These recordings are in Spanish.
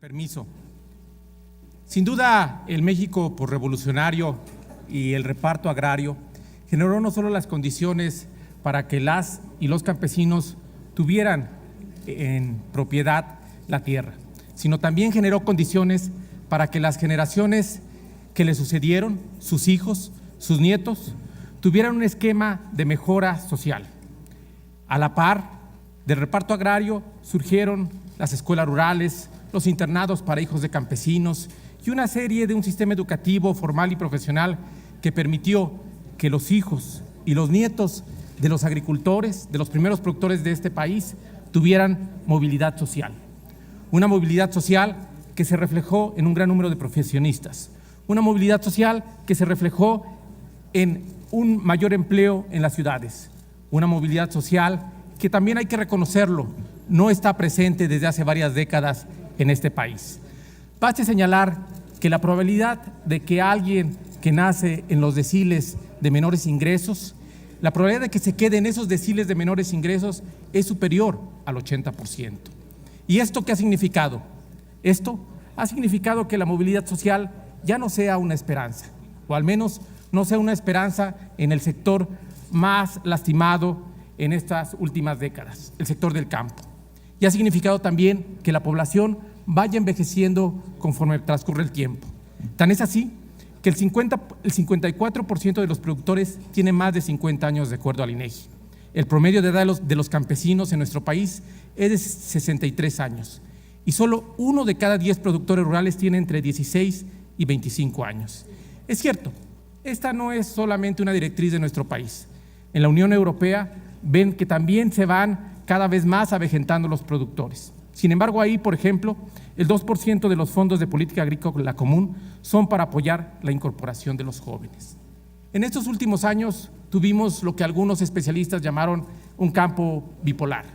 Permiso. Sin duda, el México posrevolucionario y el reparto agrario generó no solo las condiciones para que las y los campesinos tuvieran en propiedad la tierra, sino también generó condiciones para que las generaciones que le sucedieron, sus hijos, sus nietos, tuvieran un esquema de mejora social. A la par del reparto agrario surgieron las escuelas rurales, los internados para hijos de campesinos y una serie de un sistema educativo formal y profesional que permitió que los hijos y los nietos de los agricultores, de los primeros productores de este país, tuvieran movilidad social. Una movilidad social que se reflejó en un gran número de profesionistas, una movilidad social que se reflejó en un mayor empleo en las ciudades, una movilidad social que también hay que reconocerlo, no está presente desde hace varias décadas en este país. Baste señalar que la probabilidad de que alguien que nace en los deciles de menores ingresos, la probabilidad de que se quede en esos deciles de menores ingresos es superior al 80%. ¿Y esto qué ha significado? Esto ha significado que la movilidad social ya no sea una esperanza, o al menos no sea una esperanza en el sector más lastimado en estas últimas décadas, el sector del campo. Y ha significado también que la población vaya envejeciendo conforme transcurre el tiempo. Tan es así que el 54% de los productores tiene más de 50 años de acuerdo al INEGI. El promedio de edad de los campesinos en nuestro país es de 63 años y solo 1 de cada 10 productores rurales tiene entre 16 y 25 años. Es cierto, esta no es solamente una directriz de nuestro país. En la Unión Europea ven que también se van cada vez más avejentando los productores. Sin embargo, ahí, por ejemplo, el 2% de los fondos de política agrícola común son para apoyar la incorporación de los jóvenes. En estos últimos años tuvimos lo que algunos especialistas llamaron un campo bipolar,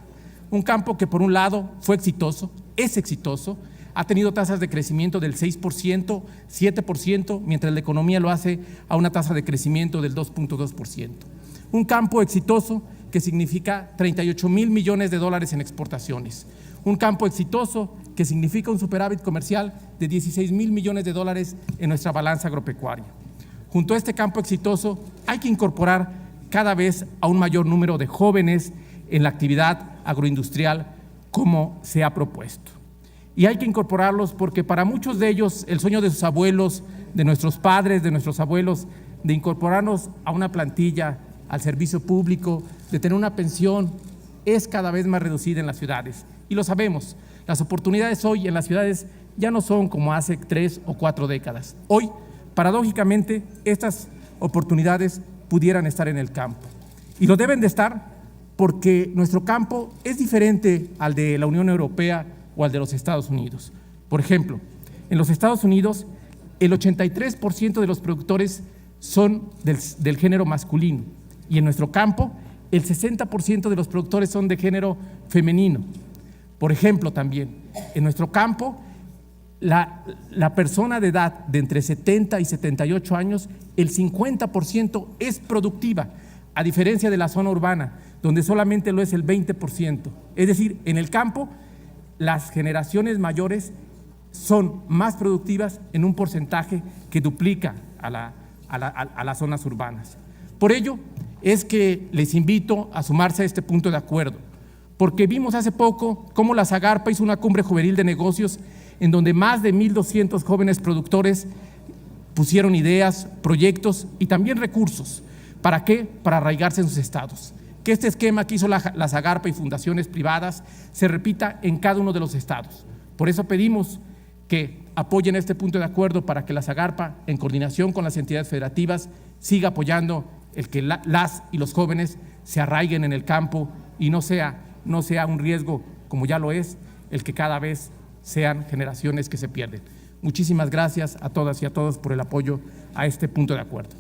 un campo que por un lado fue exitoso, es exitoso, ha tenido tasas de crecimiento del 6%, 7%, mientras la economía lo hace a una tasa de crecimiento del 2.2%. Un campo exitoso que significa 38,000 millones de dólares en exportaciones. Un campo exitoso que significa un superávit comercial de 16,000 millones de dólares en nuestra balanza agropecuaria. Junto a este campo exitoso hay que incorporar cada vez a un mayor número de jóvenes en la actividad agroindustrial como se ha propuesto. Y hay que incorporarlos porque para muchos de ellos el sueño de sus abuelos, de nuestros padres, de nuestros abuelos, de incorporarnos a una plantilla, al servicio público, de tener una pensión, es cada vez más reducida en las ciudades. Y lo sabemos, las oportunidades hoy en las ciudades ya no son como hace 3 o 4 décadas. Hoy, paradójicamente, estas oportunidades pudieran estar en el campo. Y lo deben de estar porque nuestro campo es diferente al de la Unión Europea o al de los Estados Unidos. Por ejemplo, en los Estados Unidos, el 83% de los productores son del género masculino. Y en nuestro campo, el 60% de los productores son de género femenino. Por ejemplo, también, en nuestro campo, la persona de edad de entre 70 y 78 años, el 50% es productiva, a diferencia de la zona urbana, donde solamente lo es el 20%. Es decir, en el campo, las generaciones mayores son más productivas en un porcentaje que duplica a las zonas urbanas. Por ello, es que les invito a sumarse a este punto de acuerdo, porque vimos hace poco cómo la Zagarpa hizo una cumbre juvenil de negocios en donde más de 1,200 jóvenes productores pusieron ideas, proyectos y también recursos. ¿Para qué? Para arraigarse en sus estados. Que este esquema que hizo la Zagarpa y fundaciones privadas se repita en cada uno de los estados. Por eso pedimos que apoyen este punto de acuerdo para que la Zagarpa, en coordinación con las entidades federativas, siga apoyando el que las y los jóvenes se arraiguen en el campo y no sea un riesgo, como ya lo es, el que cada vez sean generaciones que se pierden. Muchísimas gracias a todas y a todos por el apoyo a este punto de acuerdo.